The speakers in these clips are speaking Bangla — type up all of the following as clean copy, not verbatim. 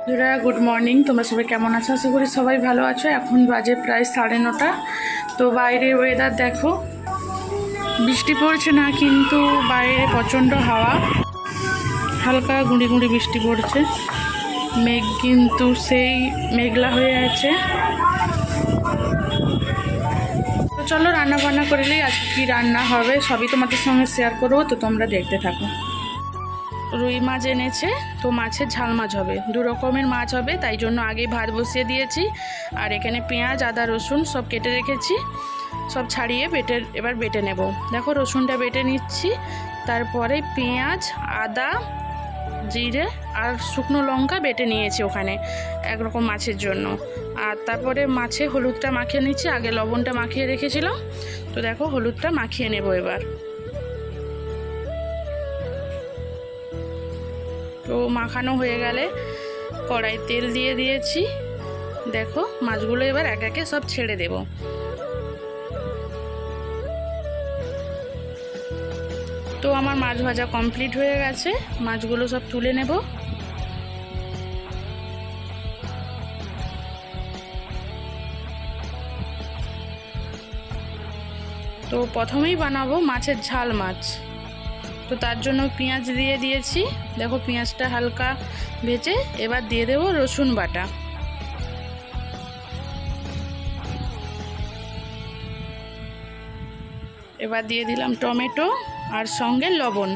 বন্ধুরা গুড মর্নিং। তোমরা সবাই কেমন আছো? আশা করি সবাই ভালো আছো। এখন বাজে প্রায় 9:30। তো বাইরের ওয়েদার দেখো, বৃষ্টি পড়ছে না কিন্তু বাইরে প্রচণ্ড হাওয়া, হালকা গুঁড়ি গুঁড়ি বৃষ্টি পড়ছে। মেঘ কিন্তু সেই মেঘলা হয়ে আছে। তো চলো রান্না বান্না করে নিই। আজকে কী রান্না হবে সবই তোমাদের সঙ্গে শেয়ার করবো, তো তোমরা দেখতে থাকো। রুই মাছ এনেছে, তো মাছের ঝাল মাছ হবে, 2 রকমের মাছ হবে, তাই জন্য আগেই ভাত বসিয়ে দিয়েছি। আর এখানে পেঁয়াজ আদা রসুন সব কেটে রেখেছি, সব ছাড়িয়ে এবার বেটে নেব। দেখো রসুনটা বেটে নিচ্ছি, তারপরে পেঁয়াজ আদা জিরে আর শুকনো লঙ্কা বেটে নিয়েছি ওখানে একরকম মাছের জন্য। আর তারপরে মাছে হলুদটা মাখিয়ে নিচ্ছি, আগে লবণটা মাখিয়ে রেখেছিলাম। তো দেখো হলুদটা মাখিয়ে নেব এবার। তো মাখানো হয়ে গেলে কড়াই তেল দিয়ে দিয়েছি। দেখো মাছগুলো এবার এক একে সব ছেড়ে দেব। তো আমার মাছ ভাজা কমপ্লিট হয়ে গেছে, মাছগুলো সব তুলে নেব। তো প্রথমেই বানাবো মাছের ঝাল মাছ, তো তার জন্য পেঁয়াজ দিয়ে দিয়েছি। দেখো পেঁয়াজটা হালকা ভেজে এবার দিয়ে দেবো রসুন বাটা। এবার দিয়ে দিলাম টমেটো আর সঙ্গে লবণ।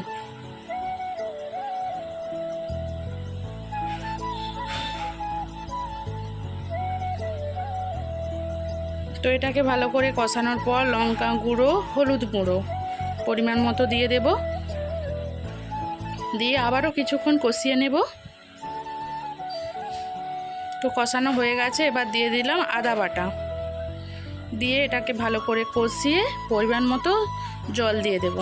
তো এটাকে ভালো করে কষানোর পর লঙ্কা গুঁড়ো হলুদ গুঁড়ো পরিমাণ মতো দিয়ে দেব, দিয়ে আবারও কিছুক্ষণ কষিয়ে নেব। তো কষানো হয়ে গেছে, এবার দিয়ে দিলাম আদা বাটা, দিয়ে এটাকে ভালো করে কষিয়ে পরিমাণ মতো জল দিয়ে দেব।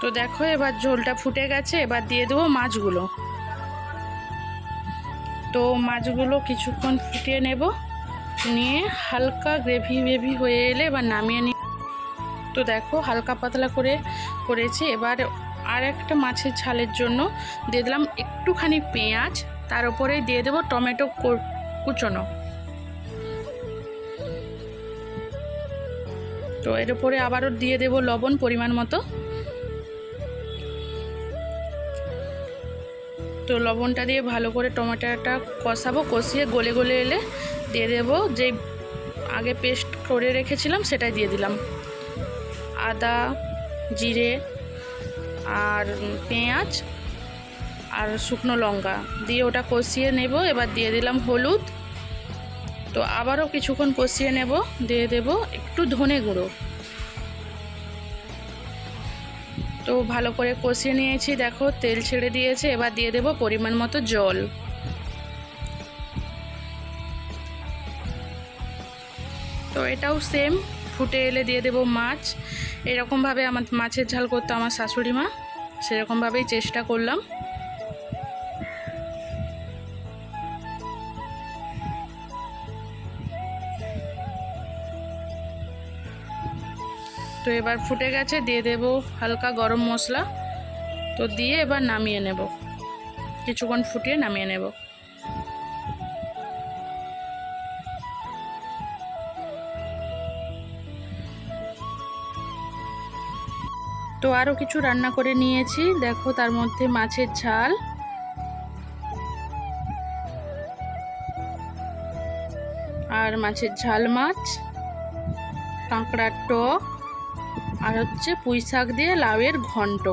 তো দেখো এবার ঝোলটা ফুটে গেছে, এবার দিয়ে দেবো মাছগুলো। তো মাছগুলো কিছুক্ষণ ফুটিয়ে নেব, নিয়ে হালকা গ্রেভি হয়ে এলে এবার নামিয়ে নিই। তো দেখো হালকা পাতলা করে করেছি। এবার আর একটা মাছের ঝালের জন্য দিয়ে দিলাম একটুখানি পেঁয়াজ, তার উপরে দিয়ে দেবো টমেটো কুচনো। তো এর উপরে আবারও দিয়ে দেবো লবণ পরিমাণ মতো। তো লবণটা দিয়ে ভালো করে টমেটোটা কষাবো, কষিয়ে গলে গলে এলে দিয়ে দেবো যে আগে পেস্ট করে রেখেছিলাম সেটাই দিয়ে দিলাম। আদা জিরে আর পেঁয়াজ আর শুকনো লঙ্কা দিয়ে ওটা কষিয়ে নেব। এবার দিয়ে দিলাম হলুদ। তো আবারও কিছুক্ষণ কষিয়ে নেব, দিয়ে দেব একটু ধনে গুঁড়ো। তো ভালো করে কষিয়ে নিয়েছি, দেখো তেল ছেড়ে দিয়েছে। এবার দিয়ে দেব পরিমাণ মতো জল। তো এটাও সেম ফুটে এলে দিয়ে দেব মাছ। এরকমভাবে আমার মাছের ঝাল করতো আমার শাশুড়ি মা, সেরকমভাবেই চেষ্টা করলাম। তো এবার ফুটে গেছে, দিয়ে দেব হালকা গরম মশলা। তো দিয়ে এবার নামিয়ে নেব, কিছুক্ষণ ফুটিয়ে নামিয়ে নেব। তো আরও কিছু রান্না করে নিয়েছি, দেখো তার মধ্যে মাছের ঝাল আর মাছের ঝাল মাছ, কাঁকড়ার টক আর হচ্ছে পুঁই শাক দিয়ে লাউয়ের ঘন্ট।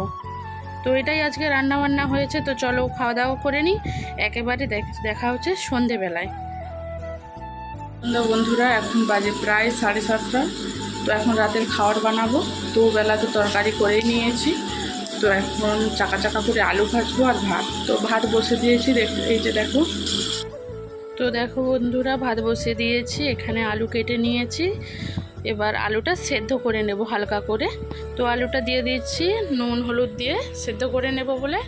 তো এটাই আজকে রান্না বান্না হয়েছে। তো চলো খাওয়া দাওয়া করে নিই, একেবারে দেখা হচ্ছে সন্ধেবেলায়। বন্ধুরা এখন বাজে প্রায় 7:30। তো এখন রাতের খাবার বানাবো। তো বেলা তো তরকারি করেই নিয়েছি, তো এখন চাকা চাকা করে আলু ভাজবো আর ভাত। তো ভাত বসে দিয়েছি, এই যে দেখো। তো দেখো বন্ধুরা ভাত বসিয়ে দিয়েছি, এখানে আলু কেটে নিয়েছি। এবার আলুটা সেদ্ধ করে নেব হালকা করে। তো আলুটা দিয়ে দিচ্ছি নুন হলুদ দিয়ে সেদ্ধ করে নেব বলে।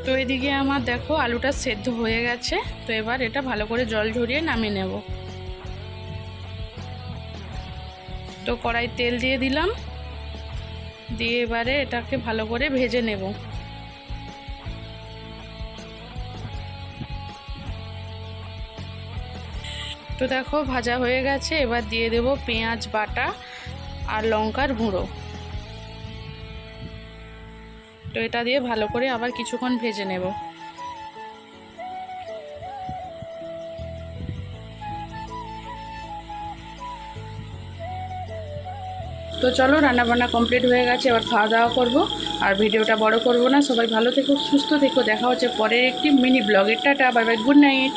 তো এদিকে আমার দেখো আলুটা সেদ্ধ হয়ে গেছে। তো এবার এটা ভালো করে জল ঝরিয়ে নামিয়ে নেব। তো কড়াই তেল দিয়ে দিলাম, দিয়ে এবারে এটাকে ভালো করে ভেজে নেব। তো দেখো ভাজা হয়ে গেছে। এবার দিয়ে দেব পেঁয়াজ বাটা আর লঙ্কার গুঁড়ো। তো এটা দিয়ে ভালো করে আবার কিছুক্ষণ ভেজে নেব। তো চলো রান্নাবান্না কমপ্লিট হয়ে গেছে, এবার খাওয়া দাওয়া করবো। আর ভিডিওটা বড় করব না। সবাই ভালো থেকো, সুস্থ থেকো। দেখা হচ্ছে পরের একটি মিনি ব্লগের। Tata, bye bye, good night.